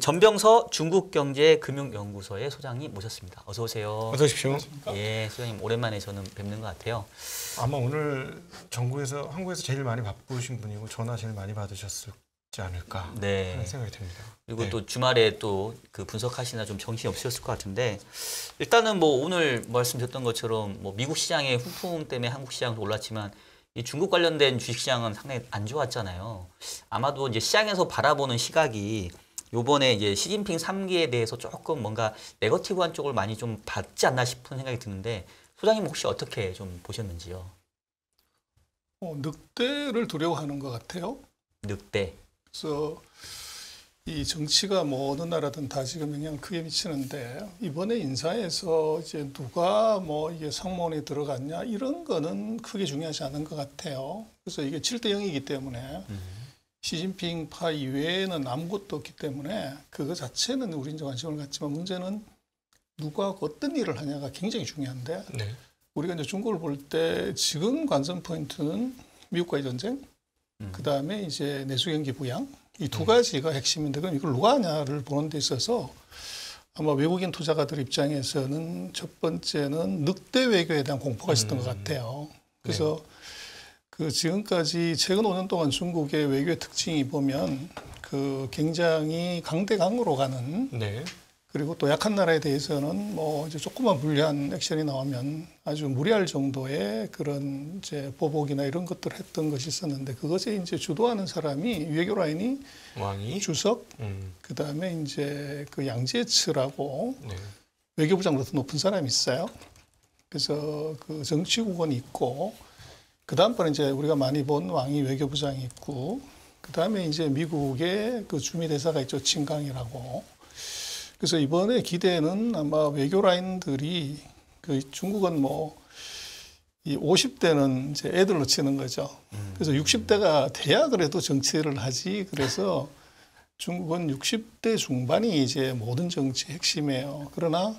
전병서 중국경제금융연구소의 소장님 모셨습니다. 어서 오세요. 어서 오십시오. 예, 소장님 오랜만에 저는 뵙는 것 같아요. 아마 오늘 한국에서 제일 많이 바쁘신 분이고 전화 제일 많이 받으셨지 않을까 하는 생각이 듭니다. 그리고 또 주말에 또 그 분석하시나 좀 정신이 없으셨을 것 같은데 일단은 뭐 오늘 말씀드렸던 것처럼 뭐 미국 시장의 훈풍 때문에 한국 시장도 올랐지만 이 중국 관련된 주식시장은 상당히 안 좋았잖아요. 아마도 이제 시장에서 바라보는 시각이 요번에 이제 시진핑 3기에 대해서 조금 뭔가 네거티브한 쪽을 많이 좀 받지 않나 싶은 생각이 드는데 소장님 혹시 어떻게 좀 보셨는지요? 늑대를 두려워하는 것 같아요. 늑대. 그래서 이 정치가 뭐 어느 나라든 다 지금 영향을 크게 미치는데 이번에 인사에서 이제 누가 뭐 이게 상무원에 들어갔냐 이런 거는 크게 중요하지 않은 것 같아요. 그래서 이게 7대 0이기 때문에 시진핑 파 이외에는 아무것도 없기 때문에 그거 자체는 우리 이제 관심을 갖지만 문제는 누가 어떤 일을 하냐가 굉장히 중요한데 우리가 이제 중국을 볼 때 지금 관전 포인트는 미국과의 전쟁, 그 다음에 이제 내수경기 부양 이 두 가지가 핵심인데 그럼 이걸 누가 하냐를 보는 데 있어서 아마 외국인 투자가들 입장에서는 첫 번째는 늑대 외교에 대한 공포가 있었던 것 같아요. 그래서 그 지금까지 최근 5년 동안 중국의 외교의 특징이 보면 그 굉장히 강대강으로 가는 그리고 또 약한 나라에 대해서는 뭐 이제 조그만 불리한 액션이 나오면 아주 무리할 정도의 그런 이제 보복이나 이런 것들을 했던 것이 있었는데 그것에 이제 주도하는 사람이 외교 라인이 왕이 주석 그 다음에 이제 그 양제츠라고 외교부장으로서 높은 사람이 있어요. 그래서 그 정치국원이 있고 그 다음번에 이제 우리가 많이 본 왕이 외교부장이 있고 그 다음에 이제 미국의 그 주미대사가 있죠. 칭강이라고. 그래서 이번에 기대는 아마 외교 라인들이 그 중국은 뭐 이 50대는 이제 애들로 치는 거죠. 그래서 60대가 돼야 그래도 정치를 하지. 그래서 중국은 60대 중반이 이제 모든 정치 핵심이에요. 그러나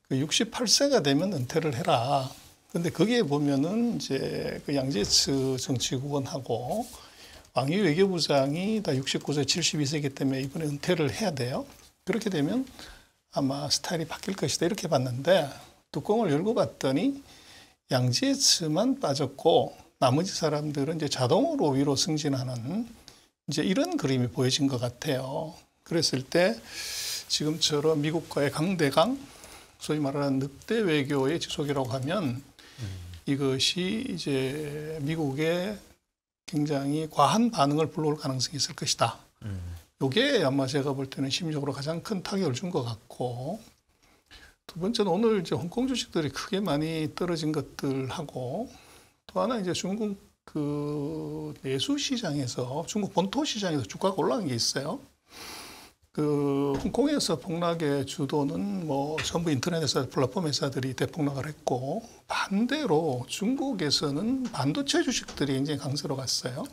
그 68세가 되면 은퇴를 해라. 근데 거기에 보면은 이제 그 양제츠 정치국원하고 왕위 외교부장이 다 69세, 72세이기 때문에 이번에 은퇴를 해야 돼요. 그렇게 되면 아마 스타일이 바뀔 것이다 이렇게 봤는데 뚜껑을 열고 봤더니 양제츠만 빠졌고 나머지 사람들은 이제 자동으로 위로 승진하는 이제 이런 그림이 보여진 것 같아요. 그랬을 때 지금처럼 미국과의 강대강, 소위 말하는 늑대 외교의 지속이라고 하면 이것이 이제 미국의 굉장히 과한 반응을 불러올 가능성이 있을 것이다. 이게 아마 제가 볼 때는 심리적으로 가장 큰 타격을 준 것 같고 두 번째는 오늘 이제 홍콩 주식들이 크게 많이 떨어진 것들하고 또 하나 이제 중국 그 내수 시장에서 중국 본토 시장에서 주가가 올라간 게 있어요. 그 홍콩에서 폭락의 주도는 뭐 전부 인터넷 회사, 플랫폼 회사들이 대폭락을 했고 반대로 중국에서는 반도체 주식들이 굉장히 강세로 갔어요.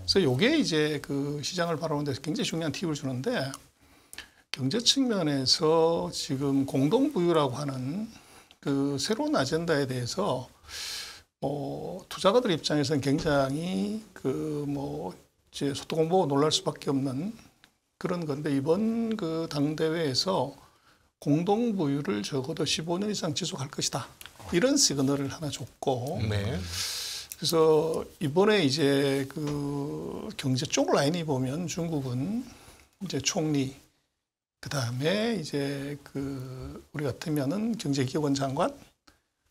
그래서 이게 이제 그 시장을 바라보는 데 굉장히 중요한 팁을 주는데 경제 측면에서 지금 공동부유라고 하는 그 새로운 아젠다에 대해서 투자가들 입장에서는 굉장히 그 뭐 이제 소통공보고 놀랄 수밖에 없는 그런 건데 이번 그 당대회에서 공동부유를 적어도 15년 이상 지속할 것이다. 이런 시그널을 하나 줬고 그래서 이번에 이제 그 경제 쪽 라인이 보면 중국은 이제 총리 그 다음에 이제 그 우리 같으면은 경제기획원 장관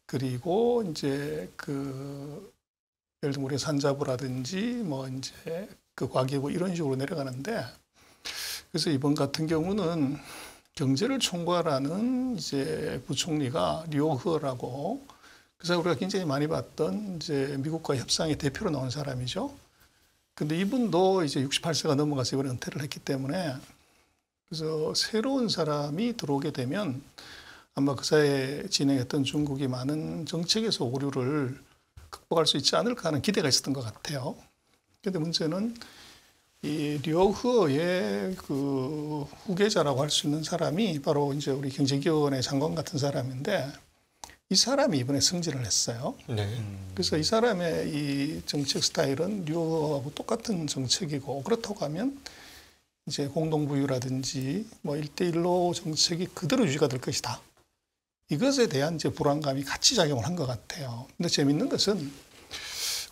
그리고 이제 그 예를 들면 우리 산자부라든지 뭐 이제 그 과기부 이런 식으로 내려가는데 그래서 이번 같은 경우는 경제를 총괄하는 이제 부총리가 류허라고 그래서 우리가 굉장히 많이 봤던 이제 미국과 협상의 대표로 나온 사람이죠. 근데 이분도 이제 68세가 넘어가서 이번에 은퇴를 했기 때문에 그래서 새로운 사람이 들어오게 되면 아마 그 사이에 진행했던 중국이 많은 정책에서 오류를 극복할 수 있지 않을까 하는 기대가 있었던 것 같아요. 근데 문제는 이 류허의 그 후계자라고 할 수 있는 사람이 바로 이제 우리 경제기획원의 장관 같은 사람인데 이 사람이 이번에 승진을 했어요. 그래서 이 사람의 이 정책 스타일은 류허하고 똑같은 정책이고 그렇다고 하면 이제 공동부유라든지 뭐 1대1로 정책이 그대로 유지가 될 것이다. 이것에 대한 이제 불안감이 같이 작용을 한 것 같아요. 근데 재밌는 것은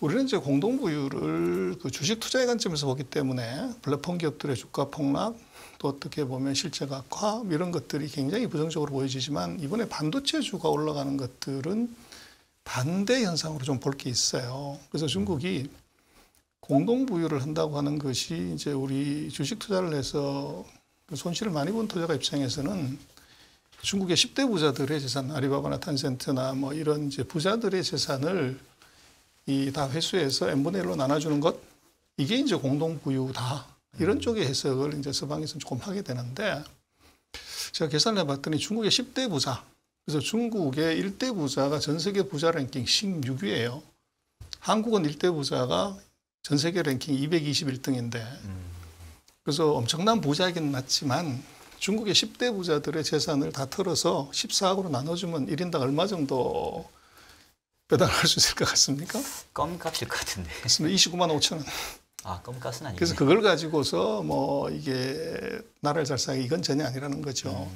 우리는 이제 공동부유를 그 주식 투자의 관점에서 보기 때문에 플랫폼 기업들의 주가 폭락, 또 어떻게 보면 실적 악화 이런 것들이 굉장히 부정적으로 보여지지만 이번에 반도체주가 올라가는 것들은 반대 현상으로 좀 볼 게 있어요. 그래서 중국이 공동부유를 한다고 하는 것이 이제 우리 주식 투자를 해서 손실을 많이 본 투자가 입장에서는 중국의 10대 부자들의 재산, 아리바바나 탄센트나 뭐 이런 이제 부자들의 재산을 이 다 회수해서 n분의 1로 나눠주는 것, 이게 이제 공동부유다. 이런 쪽의 해석을 이제 서방에서는 조금 하게 되는데, 제가 계산을 해봤더니 중국의 10대 부자, 그래서 중국의 1대 부자가 전 세계 부자 랭킹 16위예요. 한국은 1대 부자가 전 세계 랭킹 221등인데, 그래서 엄청난 부자이긴 맞지만 중국의 10대 부자들의 재산을 다 털어서 14억으로 나눠주면 1인당 얼마 정도 배당할 수 있을 것 같습니까? 껌값일 것 같은데. 그렇습니다. 29만 5천 원. 아, 껌값은 아니네. 그래서 그걸 가지고서 뭐 이게 나라를 잘 살기 이건 전혀 아니라는 거죠.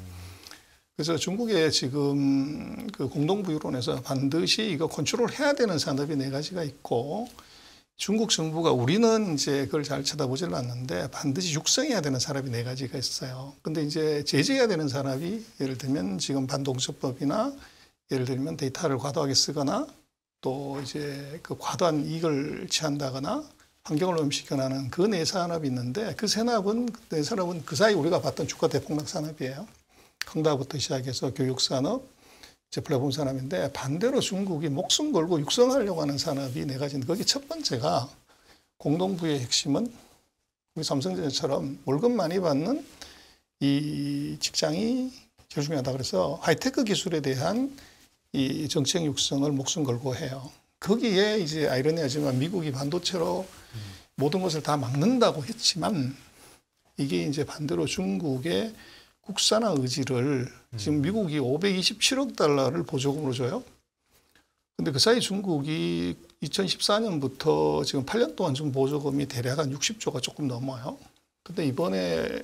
그래서 중국의 지금 그 공동부유론에서 반드시 이거 컨트롤 해야 되는 산업이 4가지가 있고, 중국 정부가 우리는 이제 그걸 잘 쳐다보질 않는데 반드시 육성해야 되는 산업이 4가지가 있어요. 근데 이제 제재해야 되는 산업이 예를 들면 지금 반동서법이나 예를 들면 데이터를 과도하게 쓰거나 또 이제 그 과도한 이익을 취한다거나 환경을 오염시켜나는 그 4산업이 있는데, 그 4산업은 그 사이 우리가 봤던 주가 대폭락 산업이에요. 헝다부터 시작해서 교육산업, 이제 플랫폼 산업인데, 반대로 중국이 목숨 걸고 육성하려고 하는 산업이 4가지인데, 거기 첫 번째가 공동부의 핵심은 우리 삼성전자처럼 월급 많이 받는 이 직장이 제일 중요하다. 그래서 하이테크 기술에 대한 이 정책 육성을 목숨 걸고 해요. 거기에 이제 아이러니하지만 미국이 반도체로 모든 것을 다 막는다고 했지만, 이게 이제 반대로 중국의 국산화 의지를 지금 미국이 527억 달러를 보조금으로 줘요. 근데 그 사이 중국이 2014년부터 지금 8년 동안 준 보조금이 대략 한 60조가 조금 넘어요. 근데 이번에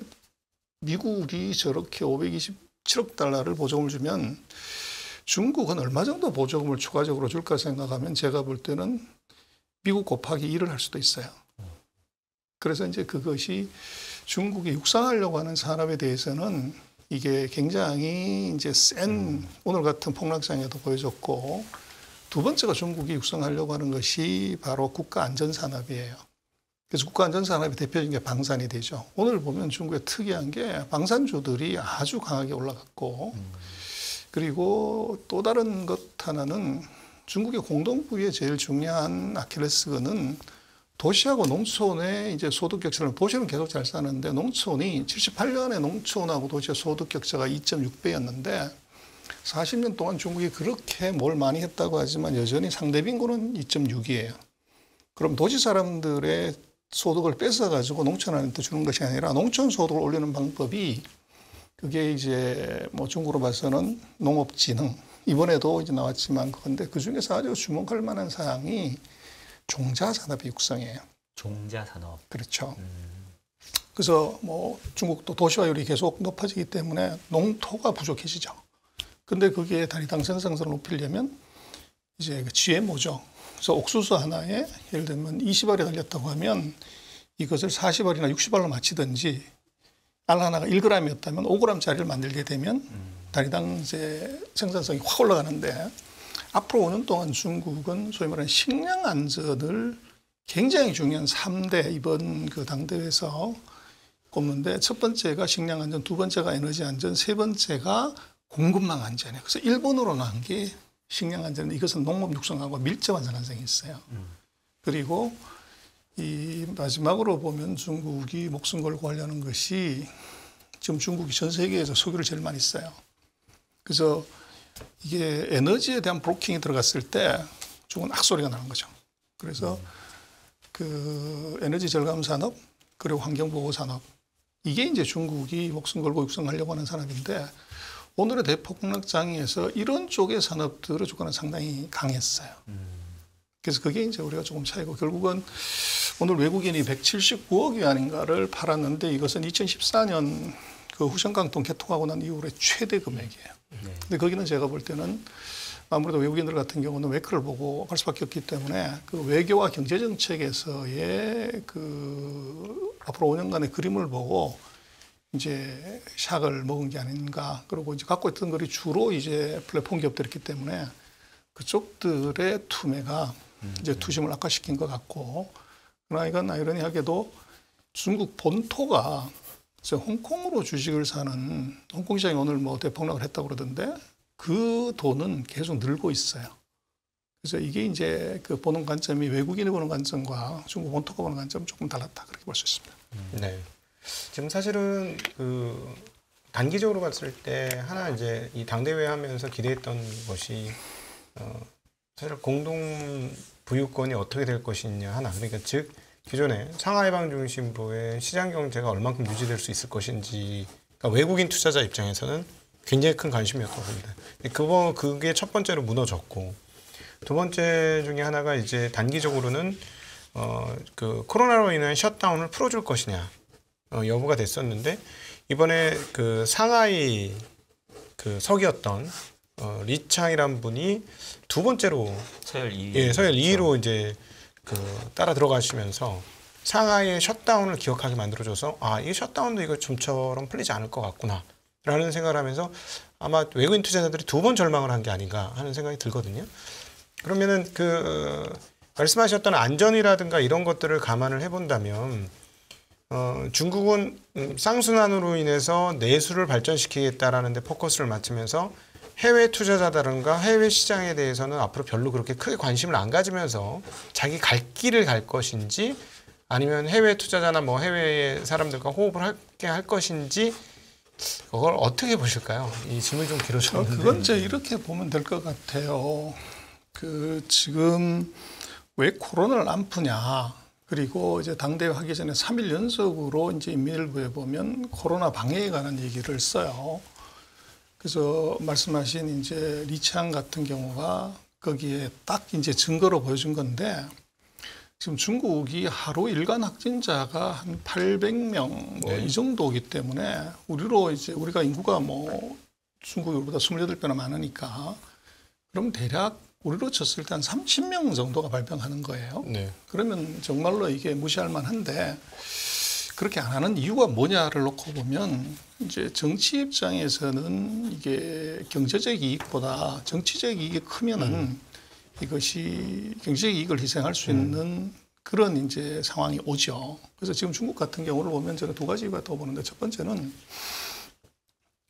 미국이 저렇게 527억 달러를 보조금을 주면 중국은 얼마 정도 보조금을 추가적으로 줄까 생각하면 제가 볼 때는 미국 곱하기 1을 할 수도 있어요. 그래서 이제 그것이 중국이 육성하려고 하는 산업에 대해서는 이게 굉장히 이제 센 오늘 같은 폭락장에도 보여줬고, 두 번째가 중국이 육성하려고 하는 것이 바로 국가안전산업이에요. 그래서 국가안전산업의 대표적인 게 방산이 되죠. 오늘 보면 중국의 특이한 게 방산주들이 아주 강하게 올라갔고, 그리고 또 다른 것 하나는 중국의 공동부의 제일 중요한 아킬레스건은 도시하고 농촌의 이제 소득 격차를, 도시는 계속 잘 사는데 농촌이 78년에 농촌하고 도시의 소득 격차가 2.6배였는데 40년 동안 중국이 그렇게 뭘 많이 했다고 하지만 여전히 상대 빈곤은 2.6이에요. 그럼 도시 사람들의 소득을 뺏어가지고 농촌한테 주는 것이 아니라 농촌 소득을 올리는 방법이, 그게 이제 뭐 중국으로 봐서는 농업진흥, 이번에도 이제 나왔지만 그건데 그 중에서 아주 주목할 만한 사항이 종자산업의 육성이에요. 종자산업. 그렇죠. 그래서 뭐 중국도 도시화율이 계속 높아지기 때문에 농토가 부족해지죠. 근데 그게 단위당 생산성을 높이려면 이제 그 GMO죠. 그래서 옥수수 하나에 예를 들면 20알이 달렸다고 하면 이것을 40알이나 60알로 맞추든지, 알 하나가 1g이었다면 5g짜리를 만들게 되면 단위당 이제 생산성이 확 올라가는데, 앞으로 5년 동안 중국은 소위 말하는 식량 안전을 굉장히 중요한 3대 이번 그 당대회에서 꼽는데, 첫 번째가 식량 안전, 두 번째가 에너지 안전, 세 번째가 공급망 안전이에요. 그래서 1번으로 나온 게 식량 안전인데, 이것은 농업 육성하고 밀접한 상관성이 있어요. 그리고 이 마지막으로 보면 중국이 목숨 걸고 하려는 것이, 지금 중국이 전 세계에서 석유를 제일 많이 써요. 그래서 이게 에너지에 대한 브로킹이 들어갔을 때 중국은 악소리가 나는 거죠. 그래서 그 에너지 절감 산업, 그리고 환경보호 산업, 이게 이제 중국이 목숨 걸고 육성하려고 하는 산업인데, 오늘의 대폭락장에서 이런 쪽의 산업들의 주가는 상당히 강했어요. 그래서 그게 이제 우리가 조금 차이고, 결국은 오늘 외국인이 179억 위안인가를 팔았는데 이것은 2014년 그 후션강통 개통하고 난 이후에 최대 금액이에요. 근데 거기는 제가 볼 때는 아무래도 외국인들 같은 경우는 외크를 보고 갈 수밖에 없기 때문에 그 외교와 경제 정책에서의 그 앞으로 5년간의 그림을 보고 이제 샥을 먹은 게 아닌가. 그리고 이제 갖고 있던 것이 주로 이제 플랫폼 기업들이기 때문에 그쪽들의 투매가 이제 투심을 악화시킨 것 같고, 그러나 이건 아이러니하게도 중국 본토가 홍콩으로 주식을 사는, 홍콩 시장이 오늘 뭐 대폭락을 했다고 그러던데 그 돈은 계속 늘고 있어요. 그래서 이게 이제 그 보는 관점이 외국인이 보는 관점과 중국 본토가 보는 관점은 조금 달랐다, 그렇게 볼 수 있습니다. 네. 지금 사실은 그 단기적으로 봤을 때 하나 이제 이 당대회 하면서 기대했던 것이 사실 공동 부유권이 어떻게 될 것이냐 하나, 그러니까 즉 기존에 상하이방중심부의 시장 경제가 얼만큼 유지될 수 있을 것인지, 그러니까 외국인 투자자 입장에서는 굉장히 큰 관심이었다고 봅니다. 그게 첫 번째로 무너졌고, 두 번째 중에 하나가 이제 단기적으로는 그 코로나로 인한 셧다운을 풀어줄 것이냐 여부가 됐었는데, 이번에 그 상하이 그 석이었던 리창이란 분이 두 번째로 서열 2위로 이제 그 따라 들어가시면서 상하이의 셧다운을 기억하게 만들어줘서 이 셧다운도 이거 좀처럼 풀리지 않을 것 같구나라는 생각을 하면서 아마 외국인 투자자들이 두 번 절망을 한 게 아닌가 하는 생각이 들거든요. 그러면은 그 말씀하셨던 안전이라든가 이런 것들을 감안을 해본다면 중국은 쌍순환으로 인해서 내수를 발전시키겠다라는 데 포커스를 맞추면서 해외 투자자라든가 해외 시장에 대해서는 앞으로 별로 그렇게 크게 관심을 안 가지면서 자기 갈 길을 갈 것인지, 아니면 해외 투자자나 뭐 해외 사람들과 호흡을 함께 할 것인지, 그걸 어떻게 보실까요? 이 질문이 좀 길어졌는데. 그건 이제 이렇게 보면 될 것 같아요. 그 지금 왜 코로나를 안 푸냐. 그리고 이제 당대회 하기 전에 3일 연속으로 이제 인민일보에 보면 코로나 방역에 관한 얘기를 써요. 그래서 말씀하신 이제 리창 같은 경우가 거기에 딱 이제 증거로 보여준 건데, 지금 중국이 하루 일간 확진자가 한 800명 뭐 이 정도이기 때문에 우리가 인구가 뭐 중국보다 28배나 많으니까, 그럼 대략 우리로 쳤을 때 한 30명 정도가 발병하는 거예요. 네. 그러면 정말로 이게 무시할 만한데, 그렇게 안 하는 이유가 뭐냐를 놓고 보면 이제 정치 입장에서는 이게 경제적 이익보다 정치적 이익이 크면은 이것이 경제적 이익을 희생할 수 있는 그런 이제 상황이 오죠. 그래서 지금 중국 같은 경우를 보면 저는 두 가지 이유가 떠보는데, 첫 번째는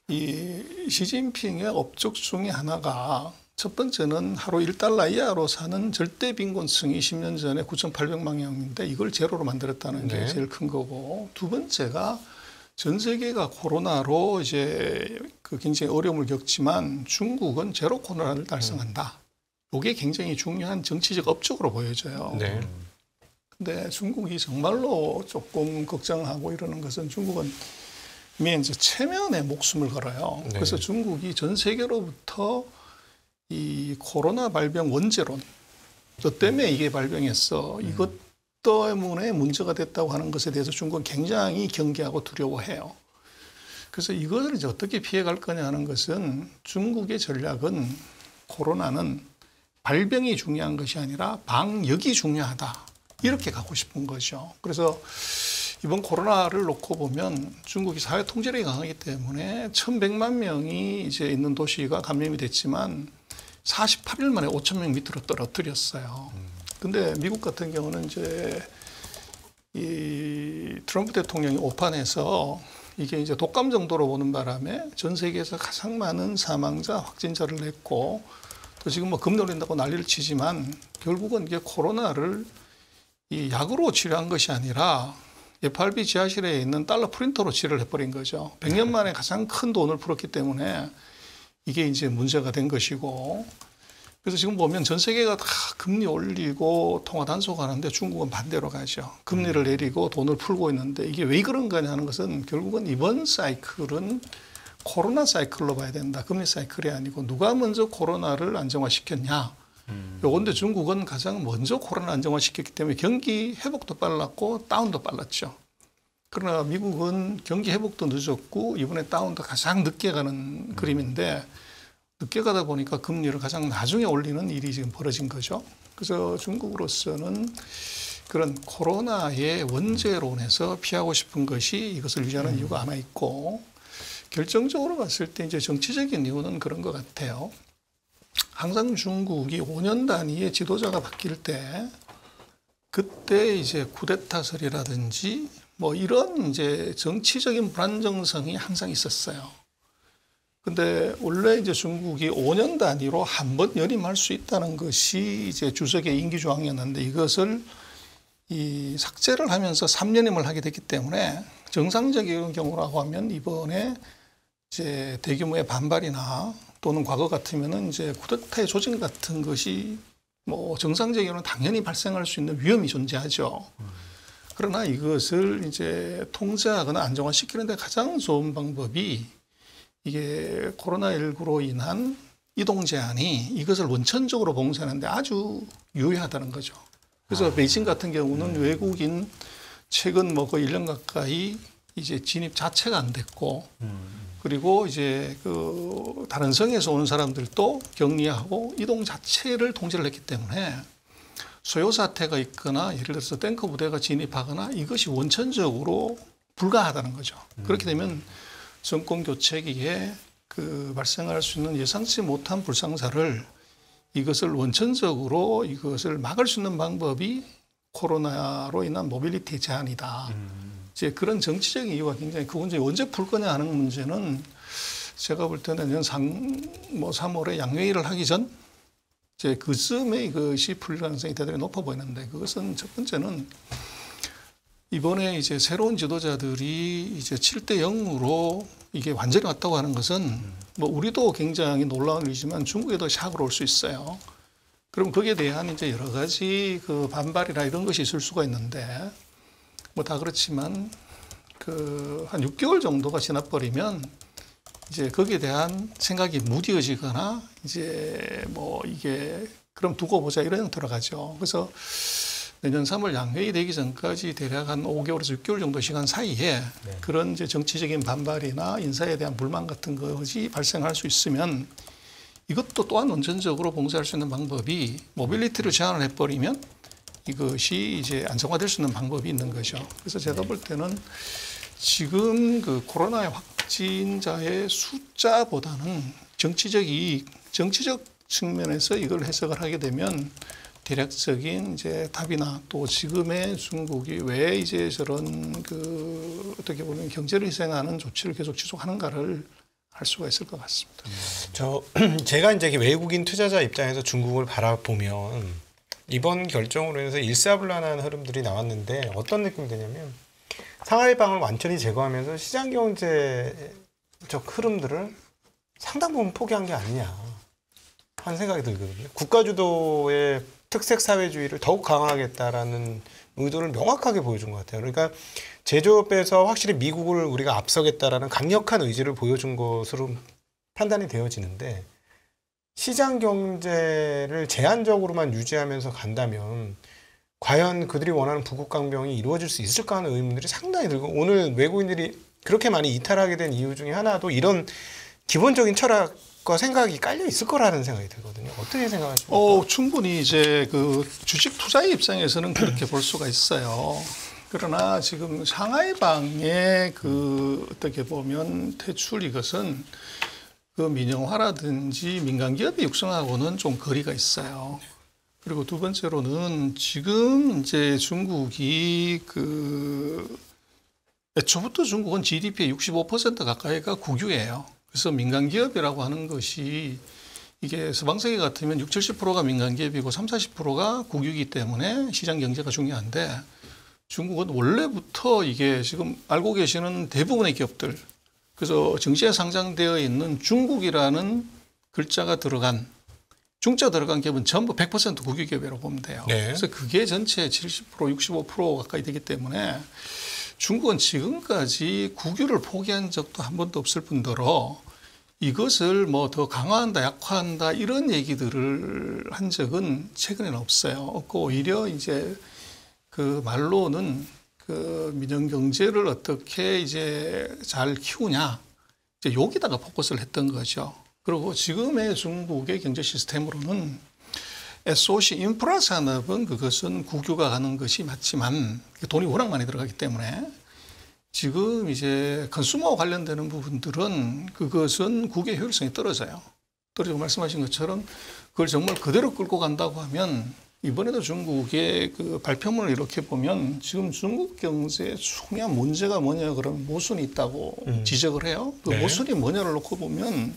이 시진핑의 업적 중에 하나가, 첫 번째는 하루 1달러 이하로 사는 절대 빈곤층이 10년 전에 9,800만 명인데 이걸 제로로 만들었다는 게 제일 큰 거고, 두 번째가 전 세계가 코로나로 이제 그 굉장히 어려움을 겪지만 중국은 제로 코로나를 달성한다. 이게 굉장히 중요한 정치적 업적으로 보여져요. 네. 근데 중국이 정말로 조금 걱정하고 이러는 것은, 중국은 이미 이제 체면에 목숨을 걸어요. 네. 그래서 중국이 전 세계로부터 이 코로나 발병 원죄론, 너 때문에 이게 발병했어, 이것 때문에 문제가 됐다고 하는 것에 대해서 중국은 굉장히 경계하고 두려워해요. 그래서 이것을 이제 어떻게 피해갈 거냐 하는 것은, 중국의 전략은 코로나는 발병이 중요한 것이 아니라 방역이 중요하다, 이렇게 가고 싶은 거죠. 그래서 이번 코로나를 놓고 보면 중국이 사회 통제력이 강하기 때문에 1,100만 명이 이제 있는 도시가 감염이 됐지만 48일 만에 5,000명 밑으로 떨어뜨렸어요. 근데 미국 같은 경우는 이제 이 트럼프 대통령이 오판해서 이게 이제 독감 정도로 보는 바람에 전 세계에서 가장 많은 사망자, 확진자를 냈고, 또 지금 뭐 급노린다고 난리를 치지만 결국은 이게 코로나를 이 약으로 치료한 것이 아니라 FRB 지하실에 있는 달러 프린터로 치료를 해버린 거죠. 100년 만에 가장 큰 돈을 풀었기 때문에 이게 이제 문제가 된 것이고, 그래서 지금 보면 전 세계가 다 금리 올리고 통화 단속하는데 중국은 반대로 가죠. 금리를 내리고 돈을 풀고 있는데, 이게 왜 그런 거냐 하는 것은 결국은 이번 사이클은 코로나 사이클로 봐야 된다. 금리 사이클이 아니고 누가 먼저 코로나를 안정화시켰냐, 요건데 중국은 가장 먼저 코로나 안정화시켰기 때문에 경기 회복도 빨랐고 다운도 빨랐죠. 그러나 미국은 경기 회복도 늦었고 이번에 다운도 가장 늦게 가는 그림인데 늦게 가다 보니까 금리를 가장 나중에 올리는 일이 지금 벌어진 거죠. 그래서 중국으로서는 그런 코로나의 원죄론에서 피하고 싶은 것이 이것을 유지하는 이유가 하나 있고 결정적으로 봤을 때 이제 정치적인 이유는 그런 것 같아요. 항상 중국이 5년 단위의 지도자가 바뀔 때 그때 이제 쿠데타설이라든지 뭐 이런 이제 정치적인 불안정성이 항상 있었어요. 근데 원래 이제 중국이 5년 단위로 한 번 연임할 수 있다는 것이 이제 주석의 임기 조항이었는데 이것을 이 삭제를 하면서 3년임을 하게 됐기 때문에 정상적인 경우라고 하면 이번에 이제 대규모의 반발이나 또는 과거 같으면은 이제 쿠데타의 조짐 같은 것이 뭐 정상적으로는 당연히 발생할 수 있는 위험이 존재하죠. 그러나 이것을 이제 통제하거나 안정화시키는 데 가장 좋은 방법이 이게 코로나19로 인한 이동 제한이 이것을 원천적으로 봉쇄하는 데 아주 유효하다는 거죠. 그래서 베이징 같은 경우는 외국인 최근 뭐 거의 1년 가까이 이제 진입 자체가 안 됐고 그리고 이제 그 다른 성에서 온 사람들도 격리하고 이동 자체를 통제를 했기 때문에 소요 사태가 있거나 예를 들어서 탱커 부대가 진입하거나 이것이 원천적으로 불가하다는 거죠. 그렇게 되면 정권 교체기에 그 발생할 수 있는 예상치 못한 불상사를 이것을 원천적으로 이것을 막을 수 있는 방법이 코로나로 인한 모빌리티 제한이다. 이제 그런 정치적인 이유가 굉장히 그 문제 언제 풀 거냐 하는 문제는 제가 볼 때는 내년 3월에 양회의를 하기 전 이제 그쯤에 이것이 풀릴 가능성이 대단히 높아 보이는데 그것은 첫 번째는 이번에 이제 새로운 지도자들이 이제 7대 0으로 이게 완전히 왔다고 하는 것은 뭐 우리도 굉장히 놀라운 일이지만 중국에도 샥으로 올 수 있어요. 그럼 거기에 대한 이제 여러 가지 그 반발이나 이런 것이 있을 수가 있는데 뭐 다 그렇지만 그 한 6개월 정도가 지나버리면 이제 거기에 대한 생각이 무뎌지거나 이제 뭐 이게 그럼 두고 보자 이런 형태로 가죠. 그래서 내년 3월 양회의 되기 전까지 대략 한 5개월에서 6개월 정도 시간 사이에 그런 이제 정치적인 반발이나 인사에 대한 불만 같은 것이 발생할 수 있으면 이것도 또한 원천적으로 봉쇄할 수 있는 방법이 모빌리티를 제한을 해버리면 이것이 이제 안정화될 수 있는 방법이 있는 거죠. 그래서 제가 볼 때는 지금 그 코로나의 확진자의 숫자보다는 정치적 이익, 정치적 측면에서 이걸 해석을 하게 되면 대략적인 이제 답이나 또 지금의 중국이 왜 이제 저런 그 어떻게 보면 경제를 희생하는 조치를 계속 지속하는가를 알 수가 있을 것 같습니다. 제가 이제 외국인 투자자 입장에서 중국을 바라보면 이번 결정으로 인해서 일사불란한 흐름들이 나왔는데 어떤 느낌이 드냐면 상하이방을 완전히 제거하면서 시장 경제적 흐름들을 상당 부분 포기한 게 아니냐 하는 생각이 들거든요. 국가 주도의 특색 사회주의를 더욱 강화하겠다라는 의도를 명확하게 보여준 것 같아요. 그러니까 제조업에서 확실히 미국을 우리가 앞서겠다라는 강력한 의지를 보여준 것으로 판단이 되어지는데 시장 경제를 제한적으로만 유지하면서 간다면 과연 그들이 원하는 부국강병이 이루어질 수 있을까 하는 의문들이 상당히 들고 오늘 외국인들이 그렇게 많이 이탈하게 된 이유 중에 하나도 이런 기본적인 철학과 생각이 깔려 있을 거라는 생각이 들거든요. 어떻게 생각하십니까? 충분히 이제 그 주식 투자의 입장에서는 그렇게 볼 수가 있어요. 그러나 지금 상하이방의 그 어떻게 보면 퇴출 이것은 그 민영화라든지 민간기업의 육성하고는 좀 거리가 있어요. 그리고 두 번째로는 지금 이제 중국이 그 애초부터 중국은 GDP의 65% 가까이가 국유예요. 그래서 민간기업이라고 하는 것이 이게 서방세계 같으면 60, 70%가 민간기업이고 30, 40%가 국유이기 때문에 시장 경제가 중요한데 중국은 원래부터 이게 지금 알고 계시는 대부분의 기업들 그래서 증시에 상장되어 있는 중국이라는 글자가 들어간 중자 들어간 기업은 전부 100% 국유기업이라고 보면 돼요. 네. 그래서 그게 전체 70%, 65% 가까이 되기 때문에 중국은 지금까지 국유를 포기한 적도 한 번도 없을 뿐더러 이것을 뭐 더 강화한다, 약화한다 이런 얘기들을 한 적은 최근에는 없어요. 없고 오히려 이제 그 말로는 그 민영 경제를 어떻게 이제 잘 키우냐 이제 여기다가 포커스를 했던 거죠. 그리고 지금의 중국의 경제 시스템으로는 SOC 인프라 산업은 그것은 국유가 가는 것이 맞지만 돈이 워낙 많이 들어가기 때문에 지금 이제 컨슈머 관련되는 부분들은 그것은 국의 효율성이 떨어져요. 떨어지고 말씀하신 것처럼 그걸 정말 그대로 끌고 간다고 하면 이번에도 중국의 그 발표문을 이렇게 보면 지금 중국 경제의 중요한 문제가 뭐냐 그러면 모순이 있다고 지적을 해요. 그 네. 모순이 뭐냐를 놓고 보면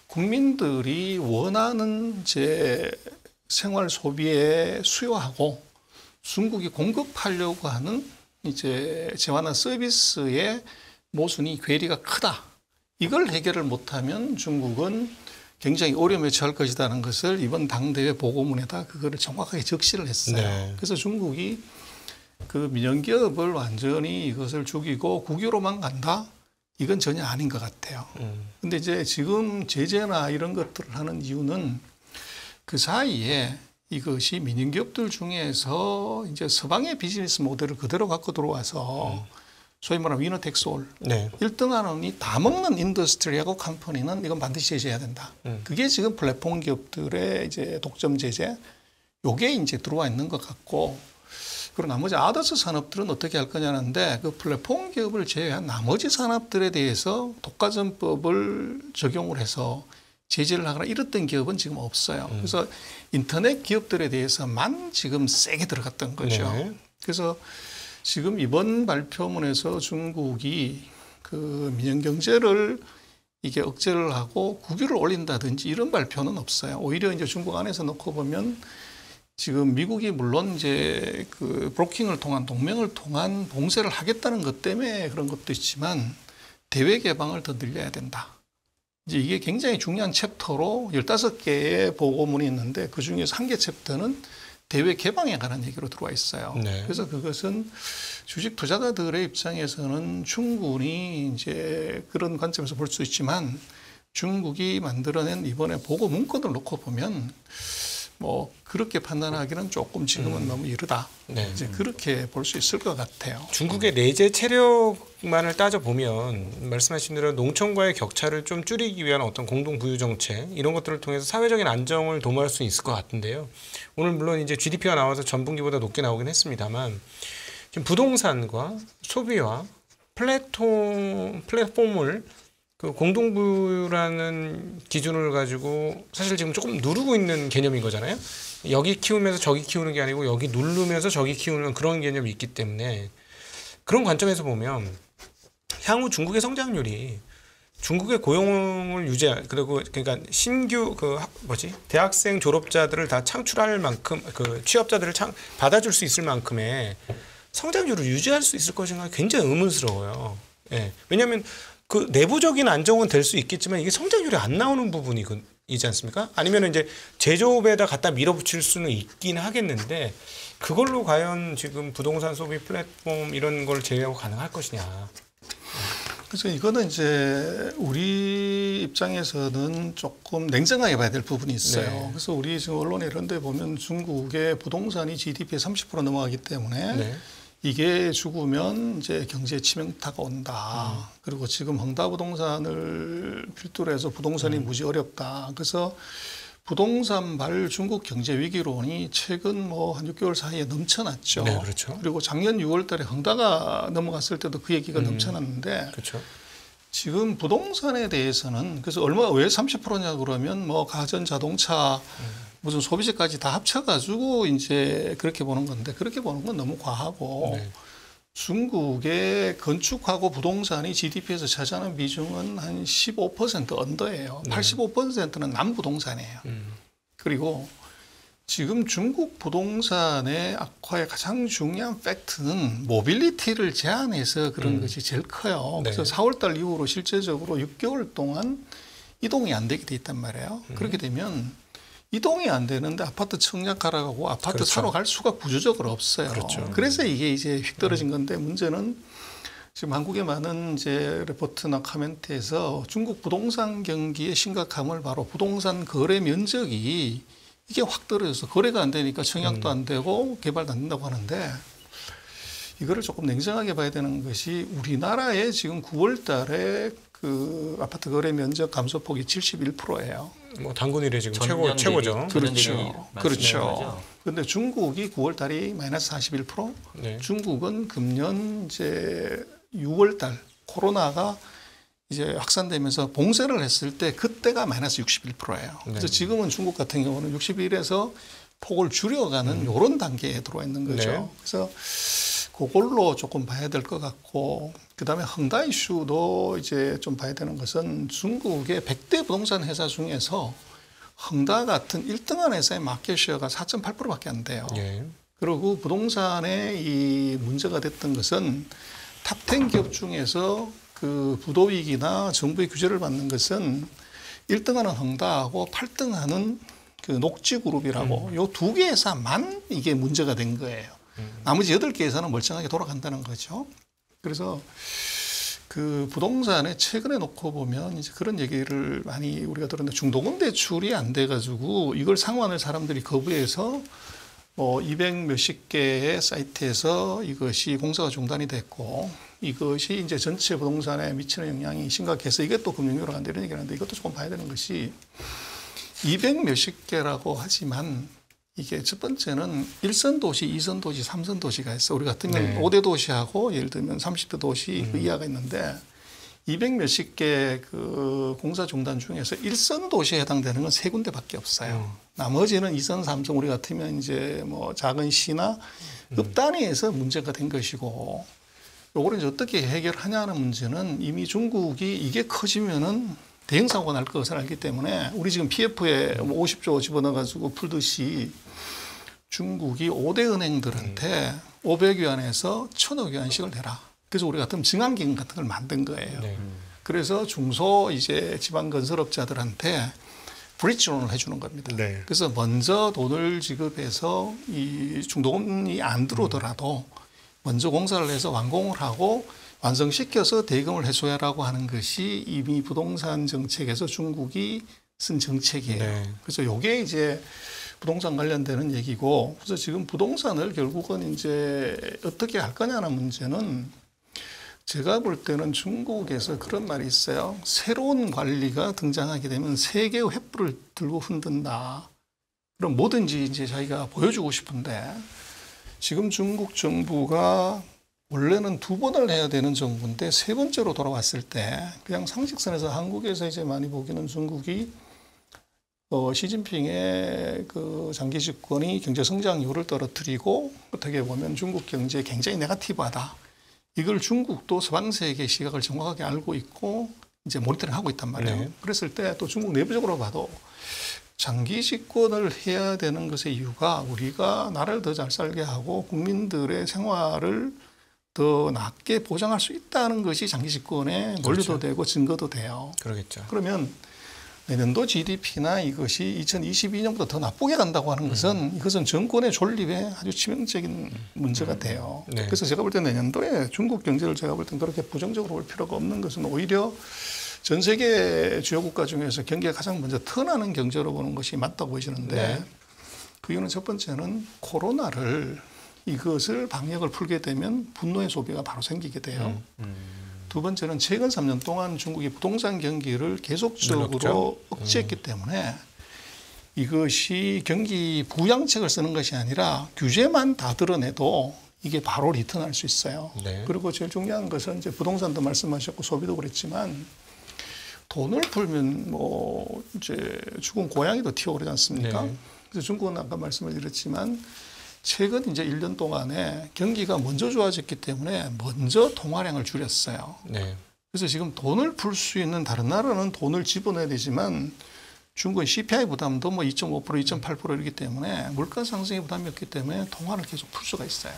국민들이 원하는 이제 생활 소비에 수요하고 중국이 공급하려고 하는 이제 재화나 서비스의 모순이 괴리가 크다. 이걸 해결을 못하면 중국은 굉장히 어려움에 처할 것이라는 것을 이번 당대회 보고문에다 그거를 정확하게 적시를 했어요. 네. 그래서 중국이 그 민영기업을 완전히 이것을 죽이고 국유로만 간다? 이건 전혀 아닌 것 같아요. 근데 이제 지금 제재나 이런 것들을 하는 이유는 그 사이에 이것이 민영기업들 중에서 이제 서방의 비즈니스 모델을 그대로 갖고 들어와서 소위 말하면 위너 텍스 올. 네. 1등하는 다 먹는 인더스트리하고 컴퍼니는 이건 반드시 제재해야 된다. 그게 지금 플랫폼 기업들의 이제 독점 제재. 요게 이제 들어와 있는 것 같고 그리고 나머지 아더스 산업들은 어떻게 할 거냐는데 그 플랫폼 기업을 제외한 나머지 산업들에 대해서 독과점법을 적용을 해서 제재를 하거나 이랬던 기업은 지금 없어요. 그래서 인터넷 기업들에 대해서만 지금 세게 들어갔던 거죠. 네. 그래서 지금 이번 발표문에서 중국이 그 민영 경제를 이게 억제를 하고 국유를 올린다든지 이런 발표는 없어요. 오히려 이제 중국 안에서 놓고 보면 지금 미국이 물론 이제 그 브로킹을 통한 동맹을 통한 봉쇄를 하겠다는 것 때문에 그런 것도 있지만 대외 개방을 더 늘려야 된다. 이제 이게 굉장히 중요한 챕터로 15개의 보고문이 있는데 그 중에서 한 개 챕터는 대외 개방에 관한 얘기로 들어와 있어요. 네. 그래서 그것은 주식 투자자들의 입장에서는 충분히 이제 그런 관점에서 볼 수 있지만 중국이 만들어낸 이번에 보고 문건을 놓고 보면 뭐 그렇게 판단하기는 조금 지금은 너무 이르다. 네. 이제 그렇게 볼 수 있을 것 같아요. 중국의 내재 체력만을 따져보면 말씀하신 대로 농촌과의 격차를 좀 줄이기 위한 어떤 공동부유 정책 이런 것들을 통해서 사회적인 안정을 도모할 수 있을 것 같은데요. 오늘 물론 이제 GDP가 나와서 전분기보다 높게 나오긴 했습니다만 지금 부동산과 소비와 플랫폼을 그 공동부유라는 기준을 가지고 사실 지금 조금 누르고 있는 개념인 거잖아요. 여기 키우면서 저기 키우는 게 아니고 여기 누르면서 저기 키우는 그런 개념이 있기 때문에 그런 관점에서 보면 향후 중국의 성장률이 중국의 고용을 그리고 그러니까 신규 대학생 졸업자들을 다 창출할 만큼 그 취업자들을 받아줄 수 있을 만큼의 성장률을 유지할 수 있을 것인가 굉장히 의문스러워요. 예. 왜냐하면 그 내부적인 안정은 될 수 있겠지만 이게 성장률이 안 나오는 부분이지 않습니까? 아니면 이제 제조업에다 갖다 밀어붙일 수는 있긴 하겠는데 그걸로 과연 지금 부동산 소비 플랫폼 이런 걸 제외하고 가능할 것이냐. 그래서 이거는 이제 우리 입장에서는 조금 냉정하게 봐야 될 부분이 있어요. 네. 그래서 우리 지금 언론에 이런 데 보면 중국의 부동산이 GDP의 30% 넘어가기 때문에 네. 이게 죽으면 이제 경제 치명타가 온다. 그리고 지금 헝다부동산을 필두로 해서 부동산이 무지 어렵다. 그래서 부동산발 중국 경제 위기론이 최근 뭐 한 6개월 사이에 넘쳐났죠. 네, 그렇죠. 그리고 작년 6월 달에 헝다가 넘어갔을 때도 그 얘기가 넘쳐났는데 그렇죠. 지금 부동산에 대해서는 그래서 왜 30%냐 그러면 뭐 가전 자동차 무슨 소비재까지 다 합쳐가지고 이제 그렇게 보는 건데 그렇게 보는 건 너무 과하고 네. 중국의 건축하고 부동산이 GDP에서 차지하는 비중은 한 15% 언더예요. 85%는 남부동산이에요. 그리고 지금 중국 부동산의 악화의 가장 중요한 팩트는 모빌리티를 제한해서 그런 것이 제일 커요. 네. 그래서 4월 달 이후로 실제적으로 6개월 동안 이동이 안 되게 돼 있단 말이에요. 그렇게 되면 이동이 안 되는데 아파트 청약하라고 하고 아파트 그렇죠. 사러 갈 수가 구조적으로 없어요. 그렇죠. 그래서 이게 이제 휙 떨어진 건데 문제는 지금 한국의 많은 이제 레포트나 코멘트에서 중국 부동산 경기의 심각함을 바로 부동산 거래 면적이 이게 확 떨어져서 거래가 안 되니까 청약도 안 되고 개발도 안 된다고 하는데 이거를 조금 냉정하게 봐야 되는 것이 우리나라의 지금 9월 달에 그 아파트 거래 면적 감소폭이 71%예요. 뭐 단군 이래 지금 전년 최고죠. 대비 그렇죠. 말씀하시는 그렇죠. 거죠? 근데 중국이 9월 달이 마이너스 41%, 네. 중국은 금년 이제 6월 달 코로나가 이제 확산되면서 봉쇄를 했을 때 그때가 마이너스 61%예요. 그래서 지금은 중국 같은 경우는 61에서 폭을 줄여가는 이런 단계에 들어와 있는 거죠. 네. 그래서 그걸로 조금 봐야 될 것 같고, 그 다음에 헝다 이슈도 이제 좀 봐야 되는 것은 중국의 100대 부동산 회사 중에서 헝다 같은 1등한 회사의 마켓시어가 4.8%밖에 안 돼요. 예. 그리고 부동산에 이 문제가 됐던 것은 탑10 기업 중에서 그 부도익이나 정부의 규제를 받는 것은 1등하는 헝다하고 8등하는 그 녹지그룹이라고 요 두 개 회사만 이게 문제가 된 거예요. 나머지 8개 회사는 멀쩡하게 돌아간다는 거죠. 그래서 그 부동산에 최근에 놓고 보면 이제 그런 얘기를 많이 우리가 들었는데 중도금 대출이 안 돼가지고 이걸 상환을 사람들이 거부해서 뭐 200 몇십 개의 사이트에서 이것이 공사가 중단이 됐고 이것이 이제 전체 부동산에 미치는 영향이 심각해서 이게 또 금융위로 간다 이런 얘기를 하는데 이것도 조금 봐야 되는 것이 200 몇십 개라고 하지만 이게 첫 번째는 1선 도시, 2선 도시, 3선 도시가 있어. 우리 같으면 네. 5대 도시하고 예를 들면 30대 도시 그 이하가 있는데 200 몇십 개 그 공사 중단 중에서 1선 도시에 해당되는 건 3군데밖에 없어요. 나머지는 2선, 3선 우리 같으면 이제 뭐 작은 시나 읍 단위에서 문제가 된 것이고 요거를 이제 어떻게 해결하냐는 문제는 이미 중국이 이게 커지면은 대형 사고가 날 것을 알기 때문에 우리 지금 PF에 50조 집어넣어가지고 풀듯이 중국이 5대 은행들한테 500위안에서 1,000억 위안씩을 내라. 그래서 우리 같으면 증안기금 같은 걸 만든 거예요. 네. 그래서 중소 이제 지방 건설업자들한테 브릿지론을 해주는 겁니다. 네. 그래서 먼저 돈을 지급해서 이 중도금이 안 들어오더라도 먼저 공사를 해서 완공을 하고 완성시켜서 대금을 해소하라고 하는 것이 이미 부동산 정책에서 중국이 쓴 정책이에요. 네. 그래서 이게 이제 부동산 관련되는 얘기고, 그래서 지금 부동산을 결국은 이제 어떻게 할 거냐는 문제는 제가 볼 때는 중국에서 그런 말이 있어요. 새로운 관리가 등장하게 되면 세계의 횃불을 들고 흔든다. 그럼 뭐든지 이제 자기가 보여주고 싶은데 지금 중국 정부가 원래는 2번을 해야 되는 정부인데 3번째로 돌아왔을 때 그냥 상식선에서 한국에서 이제 많이 보기는 중국이 시진핑의 그 장기 집권이 경제 성장률을 떨어뜨리고 어떻게 보면 중국 경제에 굉장히 네거티브하다. 이걸 중국도 서방 세계의 시각을 정확하게 알고 있고 이제 모니터링하고 있단 말이에요. 네. 그랬을 때 또 중국 내부적으로 봐도 장기 집권을 해야 되는 것의 이유가 우리가 나라를 더 잘 살게 하고 국민들의 생활을 더 낮게 보장할 수 있다는 것이 장기 집권의 논리도 그렇죠. 되고 증거도 돼요. 그러겠죠. 그러면 내년도 GDP나 이것이 2022년보다 더 나쁘게 간다고 하는 것은 이것은 정권의 존립에 아주 치명적인 문제가 돼요. 네. 그래서 제가 볼 때 내년도에 중국 경제를 제가 볼 땐 그렇게 부정적으로 볼 필요가 없는 것은 오히려 전 세계 주요 국가 중에서 경기가 가장 먼저 턴하는 경제로 보는 것이 맞다고 보이시는데 네. 그 이유는 첫 번째는 코로나를 이것을 방역을 풀게 되면 분노의 소비가 바로 생기게 돼요. 두 번째는 최근 3년 동안 중국이 부동산 경기를 계속적으로 눌렀죠. 억제했기 때문에 이것이 경기 부양책을 쓰는 것이 아니라 규제만 다 드러내도 이게 바로 리턴할 수 있어요. 네. 그리고 제일 중요한 것은 이제 부동산도 말씀하셨고 소비도 그랬지만 돈을 풀면 뭐 이제 죽은 고양이도 튀어오르지 않습니까? 네. 그래서 중국은 아까 말씀을 드렸지만 최근 이제 1년 동안에 경기가 먼저 좋아졌기 때문에 먼저 통화량을 줄였어요. 네. 그래서 지금 돈을 풀 수 있는 다른 나라는 돈을 집어넣어야 되지만 중국은 CPI 부담도 뭐 2.5%, 2.8%이기 때문에 물가 상승의 부담이 없기 때문에 통화를 계속 풀 수가 있어요.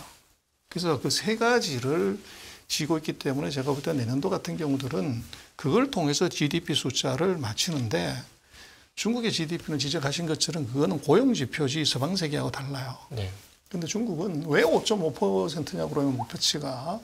그래서 그 세 가지를 쥐고 있기 때문에 제가 볼 때 내년도 같은 경우들은 그걸 통해서 GDP 숫자를 맞추는데 중국의 GDP는 지적하신 것처럼 그거는 고용지표지 서방 세계하고 달라요. 네. 근데 중국은 왜 5.5%냐고 그러면 목표치가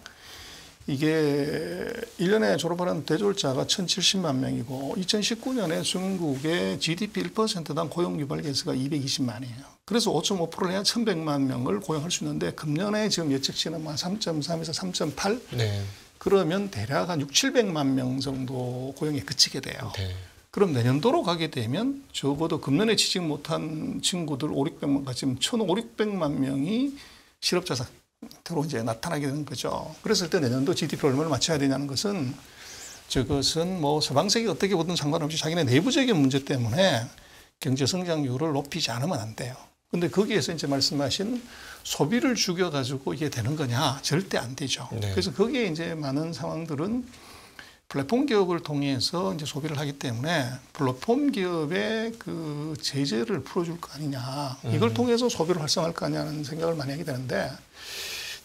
이게 1년에 졸업하는 대졸자가 1,070만 명이고 2019년에 중국의 GDP 1%당 고용 유발 개수가 220만이에요. 그래서 5.5%를 해야 1,100만 명을 고용할 수 있는데 금년에 지금 예측치는 3.3에서 3.8 네. 그러면 대략 한 700만 명 정도 고용에 그치게 돼요. 네. 그럼 내년도로 가게 되면 적어도 금년에 취직 못한 친구들 5,600만, 지금 1,500만 명이 실업자 상태로 이제 나타나게 되는 거죠. 그랬을 때 내년도 GDP 얼마를 맞춰야 되냐는 것은 저것은 뭐 서방세계 어떻게 보든 상관없이 자기네 내부적인 문제 때문에 경제 성장률을 높이지 않으면 안 돼요. 근데 거기에서 이제 말씀하신 소비를 죽여가지고 이게 되는 거냐? 절대 안 되죠. 네. 그래서 거기에 이제 많은 상황들은 플랫폼 기업을 통해서 이제 소비를 하기 때문에 플랫폼 기업의 그 제재를 풀어줄 거 아니냐. 이걸 통해서 소비를 활성화할 거 아니냐는 생각을 많이 하게 되는데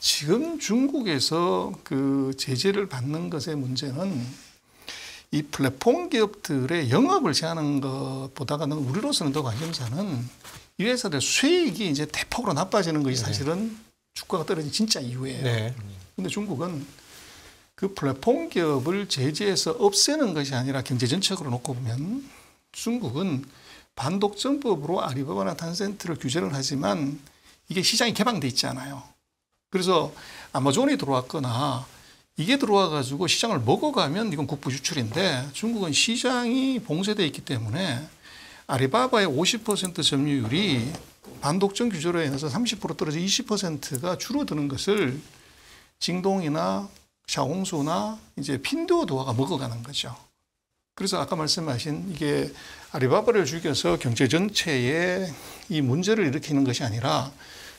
지금 중국에서 그 제재를 받는 것의 문제는 이 플랫폼 기업들의 영업을 제한하는 것보다는 우리로서는 더 관심사는 이 회사들 수익이 이제 대폭으로 나빠지는 것이 사실은 주가가 떨어진 진짜 이유예요. 네. 근데 중국은 그 플랫폼 기업을 제재해서 없애는 것이 아니라 경제 전체적으로 놓고 보면 중국은 반독점법으로 아리바바나 탄센트를 규제를 하지만 이게 시장이 개방돼 있잖아요. 그래서 아마존이 들어왔거나 이게 들어와가지고 시장을 먹어가면 이건 국부 유출인데 중국은 시장이 봉쇄되어 있기 때문에 아리바바의 50% 점유율이 반독점 규제로 인해서 30% 떨어져 20%가 줄어드는 것을 징동이나 샤오홍수나 이제 핀두오두어가 먹어가는 거죠. 그래서 아까 말씀하신 이게 아리바바를 죽여서 경제 전체에 이 문제를 일으키는 것이 아니라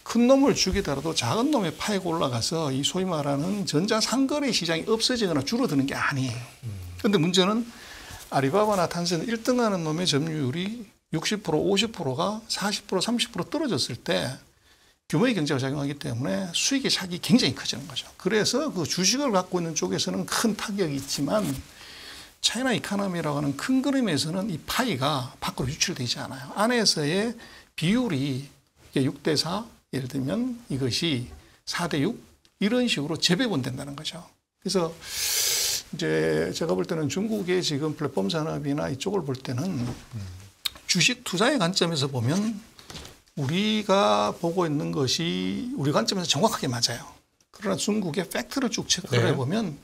큰 놈을 죽이더라도 작은 놈의 파이가 올라가서 이 소위 말하는 전자상거래 시장이 없어지거나 줄어드는 게 아니에요. 그런데 문제는 아리바바나 탄센 1등하는 놈의 점유율이 60%, 50%가 40%, 30% 떨어졌을 때 규모의 경제가 작용하기 때문에 수익의 차익이 굉장히 커지는 거죠. 그래서 그 주식을 갖고 있는 쪽에서는 큰 타격이 있지만 차이나 이카노미라고 하는 큰 그림에서는 이 파이가 밖으로 유출되지 않아요. 안에서의 비율이 6대4 예를 들면 이것이 4대6 이런 식으로 재배분된다는 거죠. 그래서 이제 제가 볼 때는 중국의 지금 플랫폼 산업이나 이쪽을 볼 때는 주식 투자의 관점에서 보면 우리가 보고 있는 것이 우리 관점에서 정확하게 맞아요. 그러나 중국의 팩트를 쭉 체크를 네. 해보면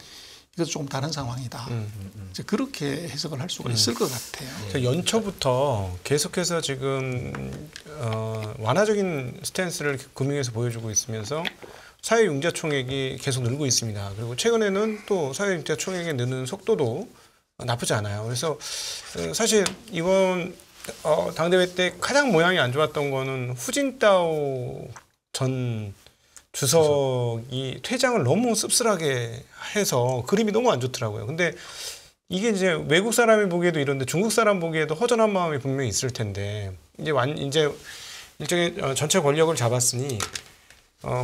이것도 조금 다른 상황이다. 이제 그렇게 해석을 할 수가 있을 것 같아요. 연초부터 계속해서 지금 완화적인 스탠스를 금융에서 보여주고 있으면서 사회융자 총액이 계속 늘고 있습니다. 그리고 최근에는 또 사회융자 총액이 느는 속도도 나쁘지 않아요. 그래서 사실 이번 당대회 때 가장 모양이 안 좋았던 거는 후진타오 전 주석이 퇴장을 너무 씁쓸하게 해서 그림이 너무 안 좋더라고요. 근데 이게 이제 외국 사람이 보기에도 이런데 중국 사람 보기에도 허전한 마음이 분명히 있을 텐데 이제 일종의 전체 권력을 잡았으니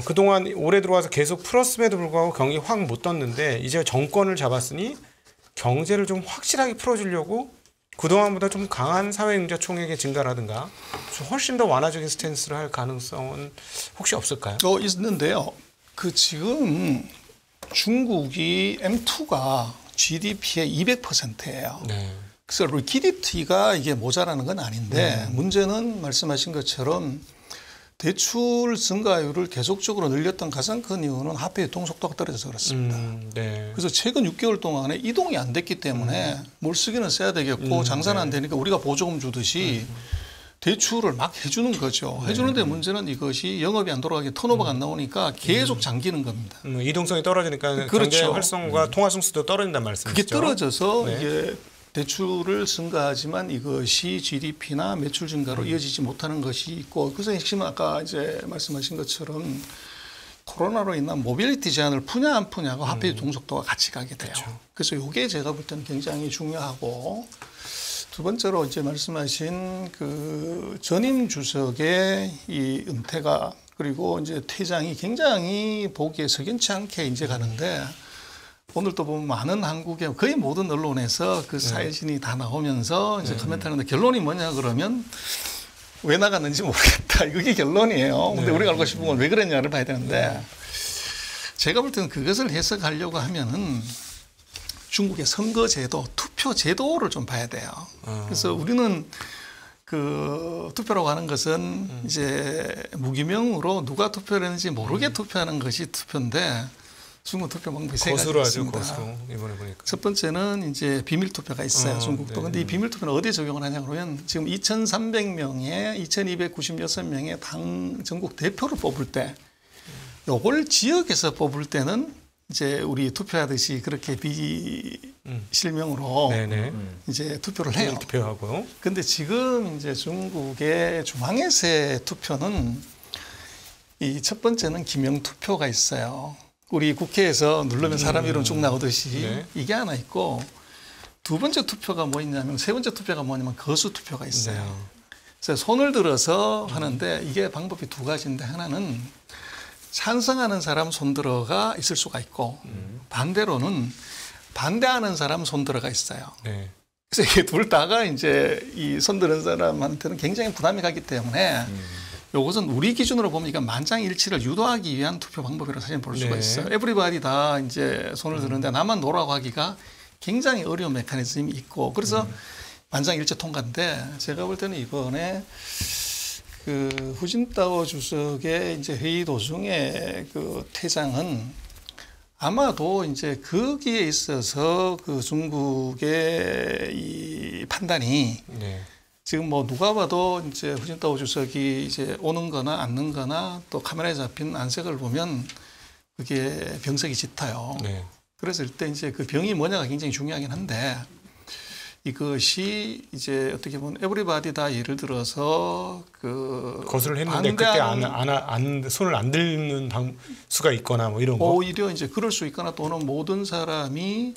그동안 올해 들어와서 계속 풀었음에도 불구하고 경기 확 못 떴는데 이제 정권을 잡았으니 경제를 좀 확실하게 풀어주려고 그동안보다 좀 강한 사회융자 총액의 증가라든가 좀 훨씬 더 완화적인 스탠스를 할 가능성은 혹시 없을까요? 있는데요. 그 지금 중국이 M2가 GDP의 200%예요. 네. 그래서 리퀴디티가 이게 모자라는 건 아닌데 문제는 말씀하신 것처럼 대출 증가율을 계속적으로 늘렸던 가장 큰 이유는 화폐 유통 속도가 떨어져서 그렇습니다. 네. 그래서 최근 6개월 동안에 이동이 안 됐기 때문에 뭘 쓰기는 써야 되겠고 장사는 안 되니까 우리가 보조금 주듯이 대출을 막 해주는 거죠. 해주는데 문제는 이것이 영업이 안 돌아가게 턴오버가 안 나오니까 계속 잠기는 겁니다. 이동성이 떨어지니까 그렇죠. 경제 활성과 통화 승수도 떨어진단 말씀이시죠? 그게 떨어져서 네. 이게 대출을 증가하지만 이것이 GDP나 매출 증가로 이어지지 못하는 것이 있고 그래서 핵심은 아까 이제 말씀하신 것처럼 코로나로 인한 모빌리티 제한을 푸냐 안 푸냐가 화폐 유통 속도가 같이 가게 돼요. 그렇죠. 그래서 이게 제가 볼 때는 굉장히 중요하고 두 번째로 이제 말씀하신 그 전임 주석의 이 은퇴가 그리고 이제 퇴장이 굉장히 보기에 석연치 않게 이제 가는데 오늘 또 보면 많은 한국의 거의 모든 언론에서 그 사회신이 다 나오면서 이제 코멘트하는데 결론이 뭐냐 그러면 왜 나갔는지 모르겠다. 이게 결론이에요. 근데 우리가 알고 싶은 건 왜 그랬냐를 봐야 되는데 제가 볼 때는 그것을 해석하려고 하면은 중국의 선거제도, 투표제도를 좀 봐야 돼요. 그래서 우리는 그 투표라고 하는 것은 이제 무기명으로 누가 투표를 했는지 모르게 투표하는 것이 투표인데 중국 투표 방법이 세 가지 거수로 하죠, 있습니다. 거수로. 이번에 보니까. 첫 번째는 이제 비밀 투표가 있어요, 중국도. 네. 근데 이 비밀 투표는 어디에 적용을 하냐 그러면 지금 2,300명에 2,296명의 당 전국 대표를 뽑을 때 요걸 지역에서 뽑을 때는 이제 우리 투표하듯이 그렇게 비실명으로 네네. 이제 투표를 해요. 투표하고. 근데 지금 이제 중국의 중앙에서의 투표는 이 첫 번째는 기명 투표가 있어요. 우리 국회에서 누르면 사람 이름 쭉 나오듯이 네. 이게 하나 있고 두 번째 투표가 뭐 있냐면 세 번째 투표가 뭐냐면 거수 투표가 있어요. 네. 그래서 손을 들어서 하는데 이게 방법이 두 가지인데 하나는 찬성하는 사람 손 들어가 있을 수가 있고 반대로는 반대하는 사람 손 들어가 있어요. 네. 그래서 이게 둘 다가 이제 이 손 드는 사람한테는 굉장히 부담이 가기 때문에 요것은 우리 기준으로 보면 이건 만장일치를 유도하기 위한 투표 방법이라고 사실 볼 수가 네. 있어요. 에브리바디 다 이제 손을 드는데 나만 노라고 하기가 굉장히 어려운 메커니즘이 있고 그래서 만장일치 통과인데 제가 볼 때는 이번에 그 후진타오 주석의 이제 회의 도중에 그 퇴장은 아마도 이제 거기에 있어서 그 중국의 이 판단이 네. 지금 뭐 누가 봐도 이제 후진타오 주석이 이제 오는 거나 앉는 거나 또 카메라에 잡힌 안색을 보면 그게 병석이 짙어요. 네. 그랬을 때 이제 그 병이 뭐냐가 굉장히 중요하긴 한데 이것이 이제 어떻게 보면 에브리바디 다 예를 들어서 그 거수를 했는데 그때 손을 안 들는 수가 있거나 뭐 이런 거. 오히려 이제 그럴 수 있거나 또는 모든 사람이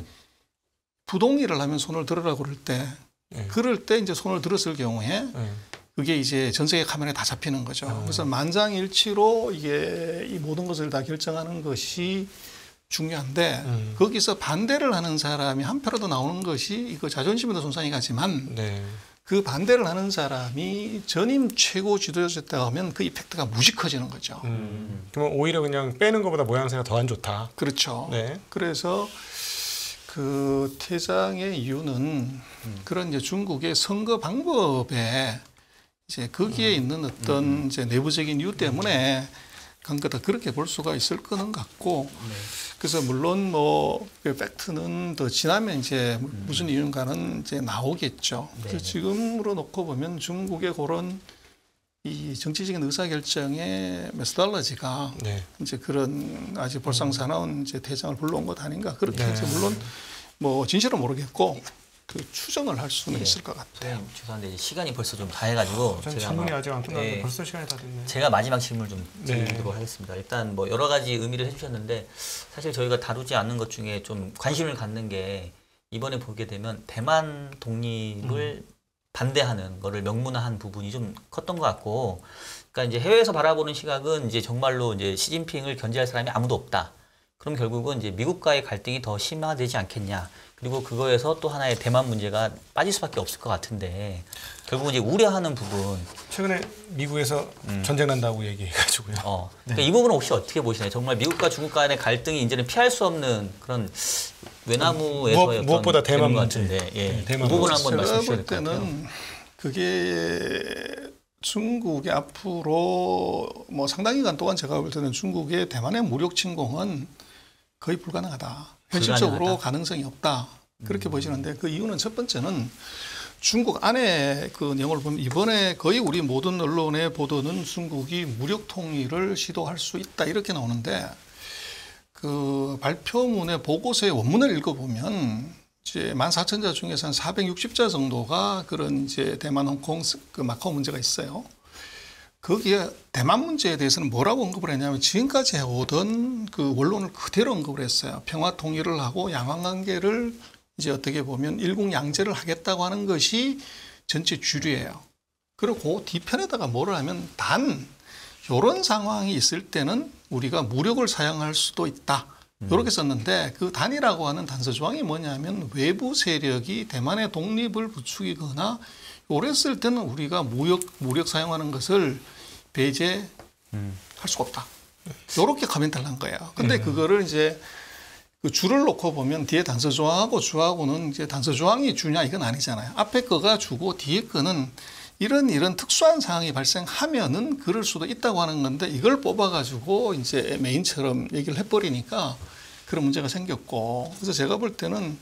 부동의를 하면 손을 들으라고 그럴 때 네. 그럴 때 이제 손을 들었을 경우에 네. 그게 이제 전 세계 카메라에 다 잡히는 거죠. 그래서 만장일치로 이게 이 모든 것을 다 결정하는 것이 중요한데 거기서 반대를 하는 사람이 한 표라도 나오는 것이 이거 자존심에도 손상이 가지만 네. 그 반대를 하는 사람이 전임 최고 지도자였다고 하면 그 이펙트가 무지 커지는 거죠. 그러면 오히려 그냥 빼는 것보다 모양새가 더 안 좋다. 그렇죠. 네. 그래서 그 퇴장의 이유는 그런 이제 중국의 선거 방법에 이제 거기에 있는 어떤 이제 내부적인 이유 때문에 간 거다 그렇게 볼 수가 있을 거는 같고 그래서 물론 뭐 그 팩트는 더 지나면 이제 무슨 이유인가는 이제 나오겠죠. 그래서 지금으로 놓고 보면 중국의 그런 이 정치적인 의사결정의 메소달러지가 네. 이제 그런 아주 볼상사나운 이제 퇴장을 불러온 것 아닌가 그렇게 네. 이제 물론 뭐 진실은 모르겠고 그 추정을 할 수는 있을 것 같아요. 네, 죄송한데 이제 시간이 벌써 좀 다 해가지고 전 제가 질문이 아마- 아직 안 끝났는데 네. 벌써 시간이 다 됐네. 제가 마지막 질문을 좀 네. 드리도록 하겠습니다. 일단 뭐 여러 가지 의미를 해주셨는데 사실 저희가 다루지 않는 것 중에 좀 관심을 갖는 게 이번에 보게 되면 대만 독립을 반대하는 거를 명문화한 부분이 좀 컸던 것 같고, 그러니까 이제 해외에서 바라보는 시각은 이제 정말로 이제 시진핑을 견제할 사람이 아무도 없다. 그럼 결국은 이제 미국과의 갈등이 더 심화되지 않겠냐. 그리고 그거에서 또 하나의 대만 문제가 빠질 수밖에 없을 것 같은데 결국은 이제 우려하는 부분. 최근에 미국에서 전쟁 난다고 얘기해가지고요. 그러니까 이 부분은 혹시 어떻게 보시나요? 정말 미국과 중국 간의 갈등이 이제는 피할 수 없는 그런 외나무에서의 무엇보다 어떤 대만 되는 것 문제. 같은데, 예. 네, 그 대만 부분 한번 말씀해 제가 주셔야 볼 될 것 같아요. 때는 그게 중국이 앞으로 뭐 상당 기간 동안 제가 볼 때는 중국의 대만의 무력 침공은 거의 불가능하다. 현실적으로 불가능하다. 가능성이 없다. 그렇게 보시는데 그 이유는 첫 번째는 중국 안에 그 내용을 보면 이번에 거의 우리 모든 언론의 보도는 중국이 무력 통일을 시도할 수 있다 이렇게 나오는데 그 발표문의 보고서의 원문을 읽어보면 이제 14,000자 중에서 한 460자 정도가 그런 이제 대만, 홍콩, 그 마카오 문제가 있어요. 거기에 대만 문제에 대해서는 뭐라고 언급을 했냐면 지금까지 해오던 그 원론을 그대로 언급을 했어요. 평화 통일을 하고 양황 관계를 이제 어떻게 보면 일국양제를 하겠다고 하는 것이 전체 주류예요. 그리고 뒤편에다가 뭐를 하면 단 이런 상황이 있을 때는 우리가 무력을 사용할 수도 있다. 이렇게 썼는데 그 단이라고 하는 단서 조항이 뭐냐면 외부 세력이 대만의 독립을 부추기거나 이랬을 때는 우리가 무력 사용하는 것을 배제할 수가 없다. 요렇게 코멘트를 한 거예요. 근데 그거를 이제 그 줄을 놓고 보면 뒤에 단서 조항하고 주하고는 이제 단서 조항이 주냐 이건 아니잖아요. 앞에 거가 주고 뒤에 거는 이런 특수한 상황이 발생하면은 그럴 수도 있다고 하는 건데 이걸 뽑아가지고 이제 메인처럼 얘기를 해버리니까 그런 문제가 생겼고 그래서 제가 볼 때는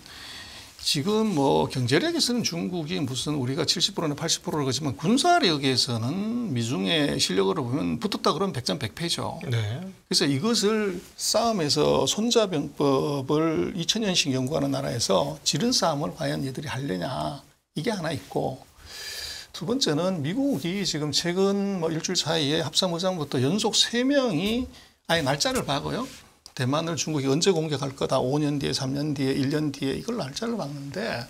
지금 뭐 경제력에서는 중국이 무슨 우리가 70%나 80%를 거지만 군사력에서는 미중의 실력으로 보면 붙었다 그러면 100점 100패죠. 네. 그래서 이것을 싸움에서 손자병법을 2000년씩 연구하는 나라에서 지른 싸움을 과연 얘들이 하려냐 이게 하나 있고 두 번째는 미국이 지금 최근 뭐 일주일 사이에 합참의장부터 연속 3명이 아예 날짜를 박아요. 대만을 중국이 언제 공격할 거다. 5년 뒤에, 3년 뒤에, 1년 뒤에 이걸 날짜를 박는데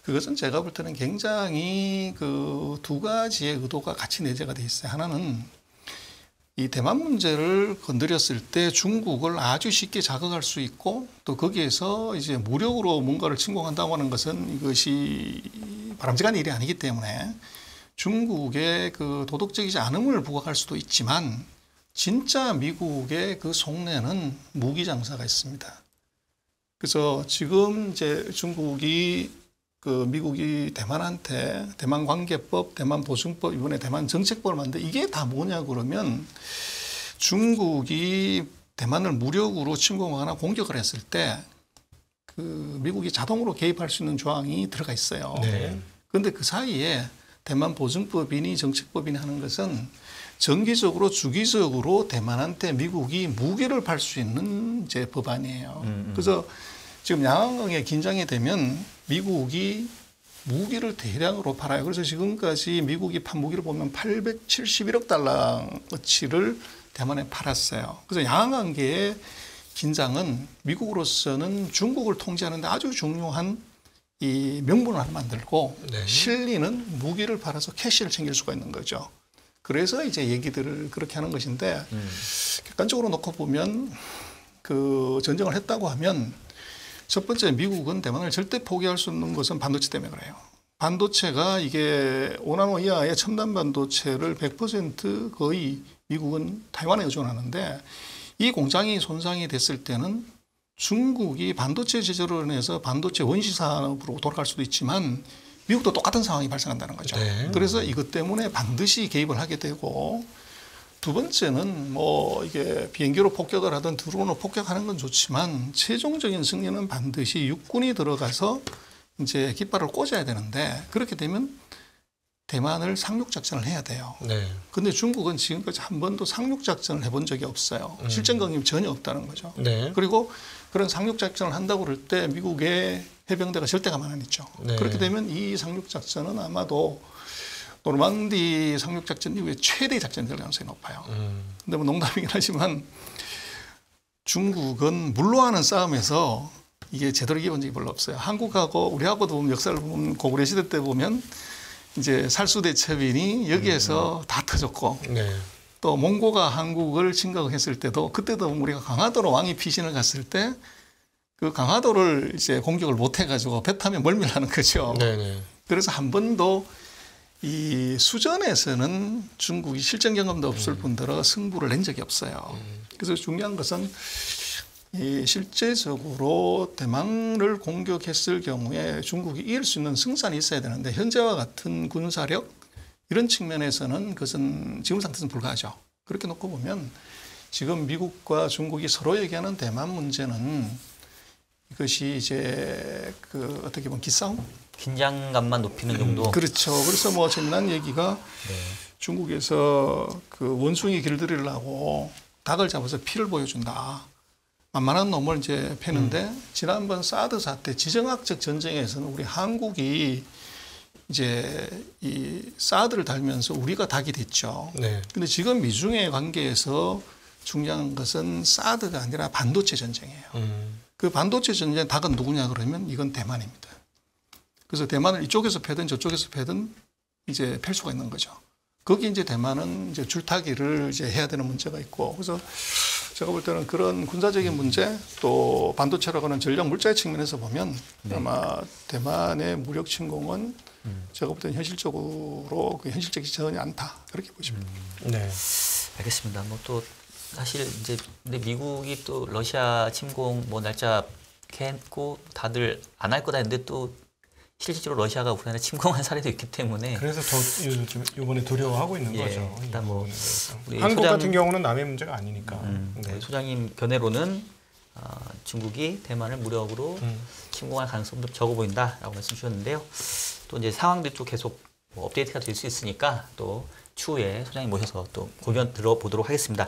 그것은 제가 볼 때는 굉장히 그 두 가지의 의도가 같이 내재가 돼 있어요. 하나는 이 대만 문제를 건드렸을 때 중국을 아주 쉽게 자극할 수 있고 또 거기에서 이제 무력으로 뭔가를 침공한다고 하는 것은 이것이 바람직한 일이 아니기 때문에 중국의 그 도덕적이지 않음을 부각할 수도 있지만 진짜 미국의 그 속내는 무기 장사가 있습니다. 그래서 지금 이제 중국이 그 미국이 대만한테 대만 관계법, 대만 보증법, 이번에 대만 정책법을 만든 이게 다 뭐냐 그러면 중국이 대만을 무력으로 침공하거나 공격을 했을 때 그 미국이 자동으로 개입할 수 있는 조항이 들어가 있어요. 네. 그런데 그 사이에 대만 보증법이니 정책법이니 하는 것은 정기적으로 주기적으로 대만한테 미국이 무기를 팔 수 있는 이제 법안이에요. 그래서 지금 양안강에 긴장이 되면 미국이 무기를 대량으로 팔아요. 그래서 지금까지 미국이 판 무기를 보면 871억 달러어치를 대만에 팔았어요. 그래서 양안관계의 긴장은 미국으로서는 중국을 통제하는 데 아주 중요한 이 명분을 하나 만들고 네. 실리는 무기를 팔아서 캐시를 챙길 수가 있는 거죠. 그래서 이제 얘기들을 그렇게 하는 것인데 객관적으로 놓고 보면 그 전쟁을 했다고 하면 첫 번째 미국은 대만을 절대 포기할 수 없는 것은 반도체 때문에 그래요. 반도체가 이게 5나노 이하의 첨단 반도체를 100% 거의 미국은 타이완에 의존하는데 이 공장이 손상이 됐을 때는 중국이 반도체 제조로 인해서 반도체 원시 산업으로 돌아갈 수도 있지만 미국도 똑같은 상황이 발생한다는 거죠. 네. 그래서 이것 때문에 반드시 개입을 하게 되고 두 번째는 뭐 이게 비행기로 폭격을 하든 드론으로 폭격하는 건 좋지만 최종적인 승리는 반드시 육군이 들어가서 이제 깃발을 꽂아야 되는데 그렇게 되면 대만을 상륙작전을 해야 돼요. 네. 근데 중국은 지금까지 한 번도 상륙작전을 해본 적이 없어요. 실전 경험이 전혀 없다는 거죠. 네. 그리고 그런 상륙작전을 한다고 그럴 때 미국의 해병대가 절대 가만 안 있죠. 네. 그렇게 되면 이 상륙작전은 아마도 노르망디 상륙작전 이후에 최대 작전이 될 가능성이 높아요. 근데 뭐 농담이긴 하지만 중국은 물로하는 싸움에서 이게 제대로 이겨본 적이 별로 없어요. 한국하고 우리하고도 보면 역사를 보면 고구려 시대 때 보면 이제 살수대첩인이 여기에서 다 터졌고 네. 또 몽고가 한국을 침략했을 때도 그때도 우리가 강화도로 왕이 피신을 갔을 때 그 강화도를 이제 공격을 못 해가지고 배 타면 멀밀하는 거죠. 네네. 그래서 한 번도 이 수전에서는 중국이 실전 경험도 없을 뿐더러 승부를 낸 적이 없어요. 그래서 중요한 것은 이 실제적으로 대만을 공격했을 경우에 중국이 이길 수 있는 승산이 있어야 되는데 현재와 같은 군사력 이런 측면에서는 그것은 지금 상태에서는 불가하죠. 그렇게 놓고 보면 지금 미국과 중국이 서로 얘기하는 대만 문제는 이것이 이제 그 어떻게 보면 기싸움? 긴장감만 높이는 정도. 그렇죠. 그래서 뭐 재미난 얘기가 네. 중국에서 그 원숭이 길들이려고 닭을 잡아서 피를 보여준다. 만만한 놈을 이제 패는데 지난번 사드 사태 지정학적 전쟁에서는 우리 한국이 이제 이 사드를 달면서 우리가 닭이 됐죠. 네. 근데 지금 미중의 관계에서 중요한 것은 사드가 아니라 반도체 전쟁이에요. 그 반도체 전쟁 닭은 누구냐 그러면 이건 대만입니다. 그래서 대만을 이쪽에서 패든 저쪽에서 패든 이제 팰 수가 있는 거죠. 거기 이제 대만은 이제 줄타기를 이제 해야 되는 문제가 있고 그래서 제가 볼 때는 그런 군사적인 문제 또 반도체라고 하는 전략 물자의 측면에서 보면 아마 대만의 무력 침공은 제가 볼 때는 현실적으로 그 현실적이지 전혀 않다 그렇게 보시면 됩니다. 네. 알겠습니다. 뭐 또 사실 이제 근데 미국이 또 러시아 침공 뭐 날짜 했고 다들 안 할 거다 했는데 또 실질적으로 러시아가 우크라이나 침공한 사례도 있기 때문에 그래서 더 요즘 이번에 두려워하고 있는 예, 거죠. 이 일단 뭐 부분에 대해서. 우리 한국 소장- 같은 경우는 남의 문제가 아니니까. 네. 소장님 견해로는 중국이 대만을 무력으로 침공할 가능성도 적어 보인다라고 말씀 주셨는데요. 또 이제 상황들이 또 계속 뭐 업데이트가 될 수 있으니까 또 추후에 소장님 모셔서 또 고견 들어보도록 하겠습니다.